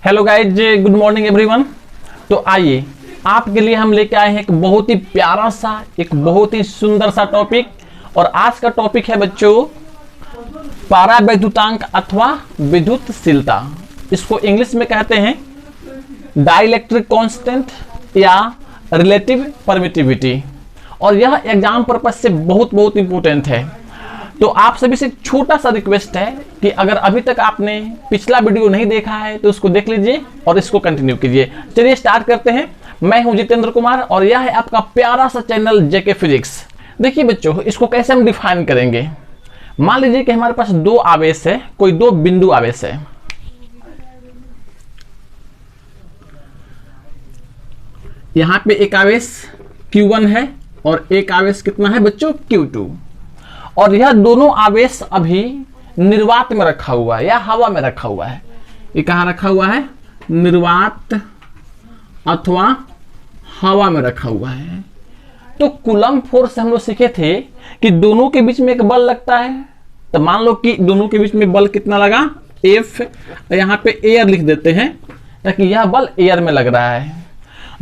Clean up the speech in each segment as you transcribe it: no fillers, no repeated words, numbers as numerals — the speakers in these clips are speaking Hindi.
Hello guys, good morning everyone. तो आइए आपके लिए हम लेके आए हैं एक बहुत ही प्यारा सा, एक बहुत ही सुंदर सा टॉपिक। और आज का टॉपिक है बच्चों पारावैद्युतांक अथवा विद्युतशीलता। इसको इंग्लिश में कहते हैं डाइलेक्ट्रिक कांस्टेंट या रिलेटिव परमिटिविटी। और यह एग्जाम पर्पज से बहुत इंपॉर्टेंट है। तो आप सभी से एक छोटा सा रिक्वेस्ट है कि अगर अभी तक आपने पिछला वीडियो नहीं देखा है तो उसको देख लीजिए और इसको कंटिन्यू कीजिए। चलिए स्टार्ट करते हैं। मैं हूं जितेंद्र कुमार और यह है आपका प्यारा सा चैनल जेके फिजिक्स। देखिए बच्चों, इसको कैसे हम डिफाइन करेंगे। मान लीजिए कि हमारे पास दो आवेश है, कोई दो बिंदु आवेश है। यहां पे एक आवेश Q1 है और एक आवेश कितना है बच्चों Q2। और यह दोनों आवेश अभी निर्वात में रखा हुआ है या हवा में रखा हुआ है। ये कहाँ रखा हुआ है? निर्वात अथवा हवा में रखा हुआ है। तो कूलम्ब फोर्स से हम लोग सीखे थे कि दोनों के बीच में एक बल लगता है। तो मान लो कि दोनों के बीच में बल कितना लगा? F। यहाँ पे एयर लिख देते हैं ताकि यह बल एयर में लग रहा है।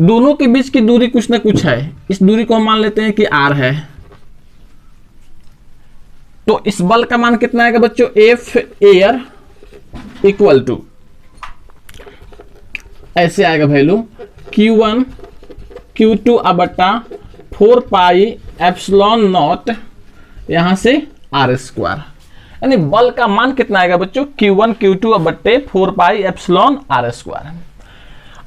दोनों के बीच की दूरी कुछ ना कुछ है। इस दूरी को हम मान लेते हैं कि R है। तो इस बल का मान कितना आएगा बच्चों? F एयर इक्वल टू ऐसे आएगा वैल्यू Q1 Q2 बटा 4 पाई एप्सिलॉन नॉट यहां से R स्क्वायर। यानी बल का मान कितना आएगा बच्चों? Q1 Q2 बटे 4 पाई एप्सिलॉन R स्क्वायर।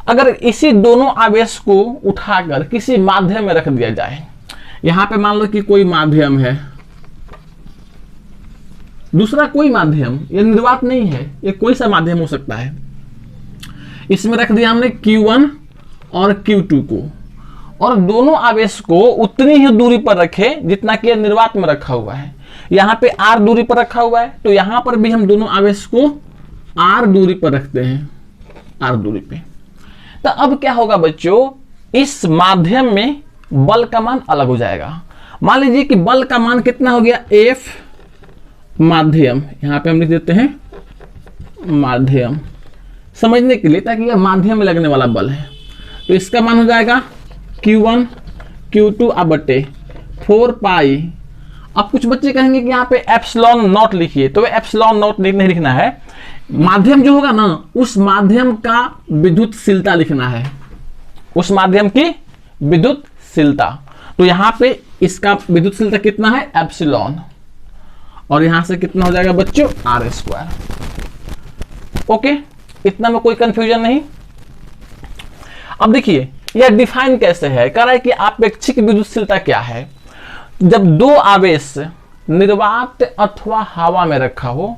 अगर इसी दोनों आवेश को उठाकर किसी माध्यम में रख दिया जाए, यहां पे मान लो कि कोई माध्यम है, दूसरा कोई माध्यम, ये निर्वात नहीं है, ये कोई सा माध्यम हो सकता है। इसमें रख दिया हमने Q1 और Q2 को, और दोनों आवेश को उतनी ही दूरी पर रखे जितना कि निर्वात में रखा हुआ है। यहाँ पे R दूरी पर रखा हुआ है, तो यहाँ पर भी हम दोनों आवेश को R दूरी पर रखते हैं, R दूरी पे। तो अब क्या होगा बच्चों? इस माध्यम में बल का मान अलग हो जाएगा। मान लीजिए कि बल का मान कितना हो गया? F माध्यम, यहां पे हम लिख देते हैं माध्यम समझने के लिए, ताकि यह माध्यम में लगने वाला बल है। तो इसका मान हो जाएगा Q1 Q2 बटे 4 पाई। अब कुछ बच्चे कहेंगे कि यहाँ पे एप्सिलॉन नॉट लिखिए, तो एप्सिलॉन नॉट नहीं लिखना है। माध्यम जो होगा ना, उस माध्यम का विद्युतशीलता लिखना है, उस माध्यम की विद्युतशीलता। तो यहाँ पे इसका विद्युतशीलता कितना है? एप्सिलॉन। और यहां से कितना हो जाएगा बच्चों? R square. ओके, इतना में कोई कंफ्यूजन नहीं। अब देखिए यह डिफाइन कैसे है। कह रहा है कि आपेक्षिक विद्युतशीलता क्या है। जब दो आवेश निर्वात अथवा हवा में रखा हो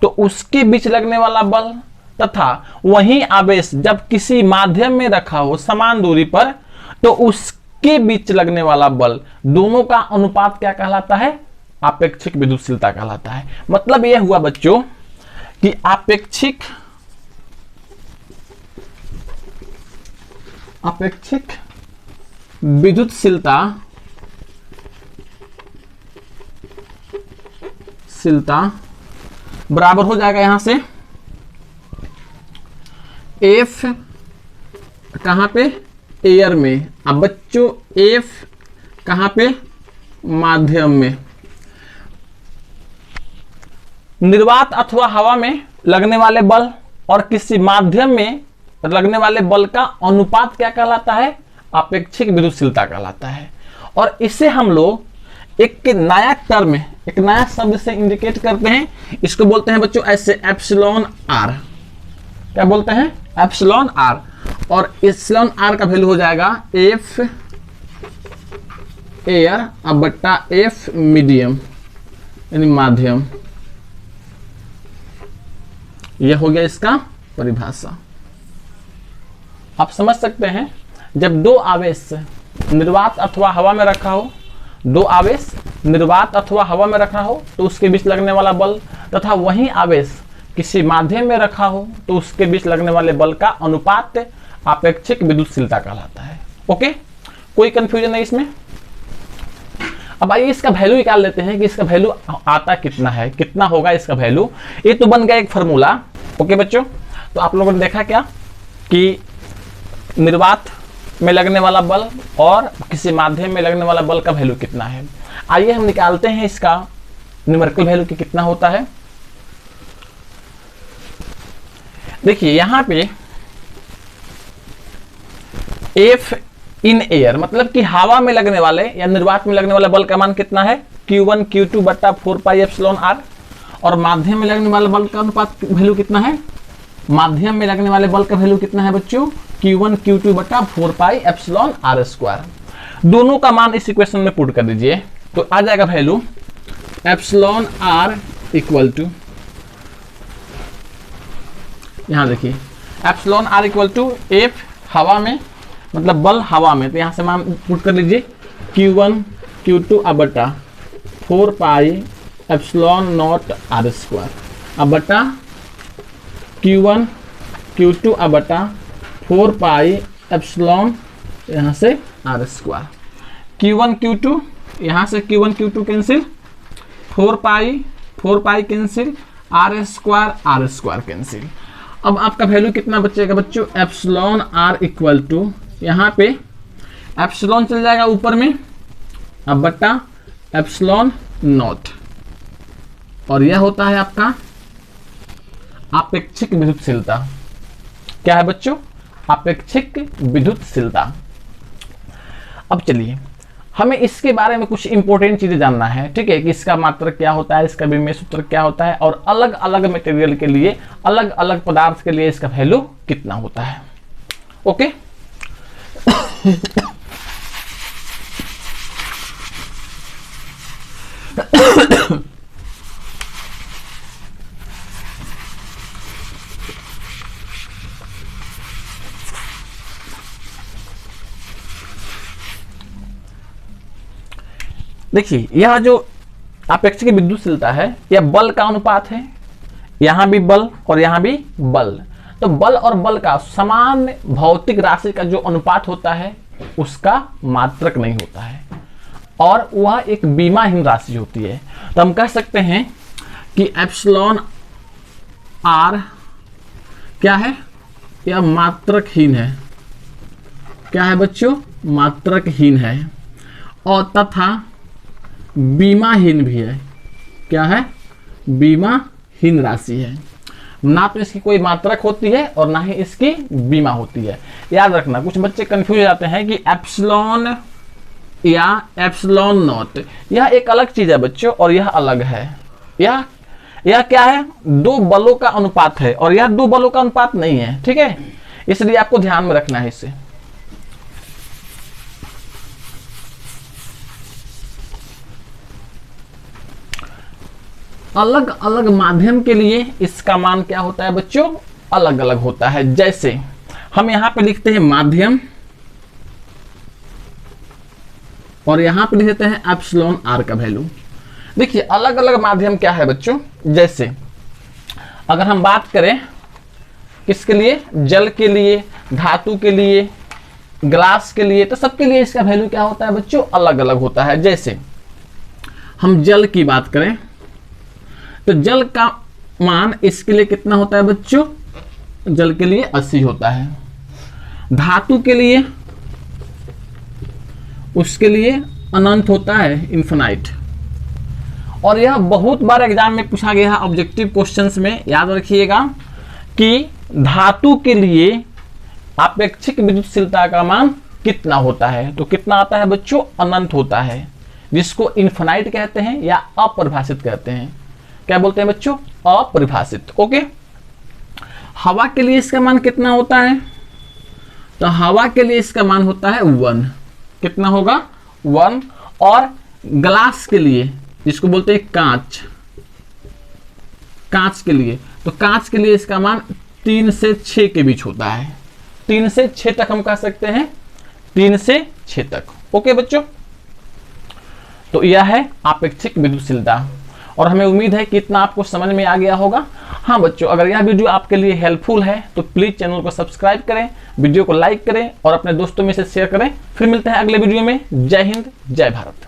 तो उसके बीच लगने वाला बल, तथा वही आवेश जब किसी माध्यम में रखा हो समान दूरी पर, तो उसके बीच लगने वाला बल, दोनों का अनुपात क्या कहलाता है? आपेक्षिक विद्युतशीलता कहलाता है। मतलब यह हुआ बच्चों कि आपेक्षिक विद्युतशीलता बराबर हो जाएगा यहां से F कहां पे? एयर में। अब बच्चों F कहां पे? माध्यम में। निर्वात अथवा हवा में लगने वाले बल और किसी माध्यम में लगने वाले बल का अनुपात क्या कहलाता है? आपेक्षिक विद्युतशीलता कहलाता है। और इसे हम लोग एक नया टर्म, एक नया शब्द से इंडिकेट करते हैं। इसको बोलते हैं बच्चों ऐसे एप्सिलॉन R। क्या बोलते हैं? Epsilon R। और एप्सिलॉन R का वैल्यू हो जाएगा F एयर बट्टा F मीडियम, यानी माध्यम। यह हो गया इसका परिभाषा। आप समझ सकते हैं, जब दो आवेश निर्वात अथवा हवा में रखा हो, दो आवेश निर्वात अथवा हवा में रखा हो तो उसके बीच लगने वाला बल, तथा वही आवेश किसी माध्यम में रखा हो तो उसके बीच लगने वाले बल का अनुपात आपेक्षिक विद्युतशीलता कहलाता है। ओके, कोई कंफ्यूजन नहीं इसमें। अब आइए इसका वैल्यू निकाल लेते हैं कि इसका वैल्यू आता कितना है, कितना होगा इसका वैल्यू। ये तो बन गया एक फॉर्मूला। ओके बच्चों, तो आप लोगों ने देखा क्या कि निर्वात में लगने वाला बल और किसी माध्यम में लगने वाला बल का वैल्यू कितना है। आइए हम निकालते हैं इसका न्यूमेरिकल वैल्यू कि कितना होता है। देखिए यहां पे F इन एयर मतलब कि हवा में लगने वाले या निर्वात में लगने वाले बल का मान कितना है, Q1 Q2 बट्टा 4 पाई एप्सिलॉन r। और माध्यम में लगने वाले बल का अनुपात वैल्यू कितना है, माध्यम में लगने वाले बल का वैल्यू कितना है बच्चों, Q1 Q2 बट्टा 4 पाई एप्सिलॉन r स्क्वायर। दोनों का मान इस इक्वेशन में पुट कर दीजिए तो आ जाएगा value epsilon r equal to, यहां देखिए epsilon r equal to F हवा में मतलब बल हवा में, तो यहां से मान पुट कर लीजिए Q1 Q2 अब बटा 4 pi epsilon not r square अब बटा Q1 Q2 अब बटा 4 पाई एप्सिलॉन यहाँ से r स्क्वायर। Q1 Q2 यहाँ से Q1 Q2 cancel, 4 pi cancel, r square cancel. अब आपका वैल्यू कितना बचेगा बच्चों, एप्सिलॉन r इक्वल टू, यहाँ पे एप्सिलॉन चल जाएगा ऊपर में अब बटा एप्सिलॉन नॉट, और यह होता है आपका आपेक्षिक विद्युतशीलता। क्या है बच्चों, आपेक्षिक विद्युतशीलता। अब चलिए हमें इसके बारे में कुछ इंपॉर्टेंट चीजें जानना है, ठीक है, कि इसका मात्रक क्या होता है, इसका विमेय सूत्र क्या होता है, और अलग अलग मटेरियल के लिए, अलग अलग पदार्थ के लिए इसका वैल्यू कितना होता है। ओके देखिए यह जो आपेक्षिक विद्युतशीलता है यह बल का अनुपात है, यहां भी बल और यहां भी बल। तो बल और बल का समान भौतिक राशि का जो अनुपात होता है उसका मात्रक नहीं होता है, और वह एक बीमाहीन राशि होती है। तो हम कह सकते हैं कि एप्सिलॉन r क्या है, यह मात्रकहीन है। क्या है बच्चों, मात्रकहीन है, और तथा बीमाहीन भी है। क्या है, बीमाहीन राशि है। ना तो इसकी कोई मात्रक होती है और ना ही इसकी बीमा होती है। याद रखना, कुछ बच्चे कंफ्यूज हो जाते हैं कि एप्सिलॉन या एप्सिलॉन नॉट यह एक अलग चीज है बच्चों, और यह अलग है। यह क्या है, दो बलों का अनुपात है, और यह दो बलों का अनुपात नहीं है, ठीक है, इसलिए आपको ध्यान में रखना है इसे। अलग अलग माध्यम के लिए इसका मान क्या होता है बच्चों, अलग अलग होता है। जैसे हम यहां पे लिखते हैं माध्यम, और यहां पे लिख देते हैं एप्सिलॉन r का वैल्यू। देखिए अलग अलग माध्यम क्या है बच्चों, जैसे अगर हम बात करें किसके लिए, जल के लिए, धातु के लिए, ग्लास के लिए, तो सबके लिए इसका वैल्यू क्या होता है बच्चों, अलग अलग होता है। जैसे हम जल की बात करें तो जल का मान इसके लिए कितना होता है बच्चों, जल के लिए 80 होता है। धातु के लिए उसके लिए अनंत होता है, इन्फिनाइट। और यह बहुत बार एग्जाम में पूछा गया है ऑब्जेक्टिव क्वेश्चंस में, याद रखिएगा कि धातु के लिए आपेक्षिक विद्युतशीलता का मान कितना होता है, तो कितना आता है बच्चों, अनंत होता है, जिसको इन्फिनाइट कहते हैं या अपरिभाषित कहते हैं। क्या बोलते हैं बच्चों, अपरिभाषित। ओके, हवा के लिए इसका मान कितना होता है, तो हवा के लिए इसका मान होता है 1। कितना होगा, 1। और ग्लास के लिए, जिसको बोलते हैं कांच, कांच के लिए, तो कांच के लिए इसका मान 3 से 6 के बीच होता है। 3 से 6 तक हम कह सकते हैं, 3 से 6 तक। ओके बच्चों, तो यह है आपेक्षिक विद्युतशीलता, और हमें उम्मीद है कि इतना आपको समझ में आ गया होगा। हाँ बच्चों, अगर यह वीडियो आपके लिए हेल्पफुल है तो प्लीज चैनल को सब्सक्राइब करें, वीडियो को लाइक करें और अपने दोस्तों में से शेयर करें। फिर मिलते हैं अगले वीडियो में। जय हिंद, जय भारत।